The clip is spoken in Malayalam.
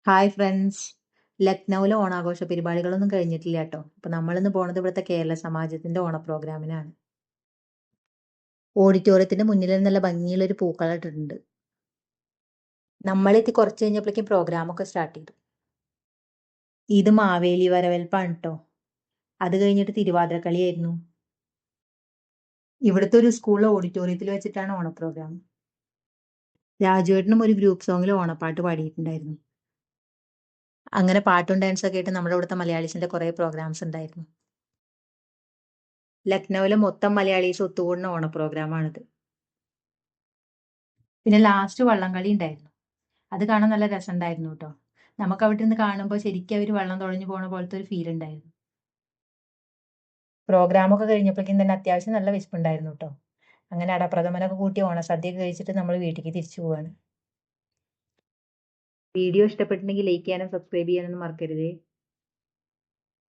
Hi friends. ലക്നൗവിലെ ഓണാഘോഷ പരിപാടികളൊന്നും കഴിഞ്ഞിട്ടില്ല കേട്ടോ. അപ്പോൾ നമ്മളിന്ന് പോണത് ഇവിടുത്തെ കേരള സമാജത്തിന്റെ ഓണ പ്രോഗ്രാമിനാണ്. ഓഡിറ്റോറിയത്തിന്റെ മുന്നിൽ നല്ല ഭംഗിയുള്ളൊരു പൂക്കളം ഇട്ടിട്ടുണ്ട്. നമ്മളെത്തി കുറച്ച് കഴിഞ്ഞപ്പോഴേക്കും പ്രോഗ്രാമൊക്കെ സ്റ്റാർട്ട് ചെയ്തു. ഇത് മാവേലി വരവേൽപ്പാണ് കേട്ടോ. അത് കഴിഞ്ഞിട്ട് തിരുവാതിരക്കളിയായിരുന്നു. ഇവിടുത്തെ ഒരു സ്കൂളിലെ ഓഡിറ്റോറിയത്തിൽ വെച്ചിട്ടാണ് ഓണ പ്രോഗ്രാം. രാജുവേട്ടനും ഒരു ഗ്രൂപ്പ് സോങ്ങിൽ ഓണപ്പാട്ട് പാടിയിട്ടുണ്ടായിരുന്നു. അങ്ങനെ പാട്ടും ഡാൻസൊക്കെ ആയിട്ട് നമ്മുടെ ഇവിടുത്തെ മലയാളീസിന്റെ കുറേ പ്രോഗ്രാംസ് ഉണ്ടായിരുന്നു. ലക്നൗവിലെ മൊത്തം മലയാളീസ് ഒത്തുകൂടുന്ന ഓണ പ്രോഗ്രാമാണിത്. പിന്നെ ലാസ്റ്റ് വള്ളംകളി ഉണ്ടായിരുന്നു. അത് കാണാൻ നല്ല രസമുണ്ടായിരുന്നു കേട്ടോ. നമുക്ക് അവിടെ നിന്ന് കാണുമ്പോൾ ശരിക്കും അവർ വെള്ളം തുഴഞ്ഞു പോണ പോലത്തെ ഒരു ഫീൽ ഉണ്ടായിരുന്നു. പ്രോഗ്രാമൊക്കെ കഴിഞ്ഞപ്പോഴേക്കും തന്നെ അത്യാവശ്യം നല്ല വിശപ്പുണ്ടായിരുന്നു കേട്ടോ. അങ്ങനെ അടപ്രഥമനൊക്കെ കൂട്ടി ഓണസദ്യയൊക്കെ കഴിച്ചിട്ട് നമ്മൾ വീട്ടിലേക്ക് തിരിച്ചു പോവാണ്. വീഡിയോ ഇഷ്ടപ്പെട്ടിട്ടുണ്ടെങ്കിൽ ലൈക്ക് ചെയ്യാനും സബ്സ്ക്രൈബ് ചെയ്യാനൊന്നും മറക്കരുതേ.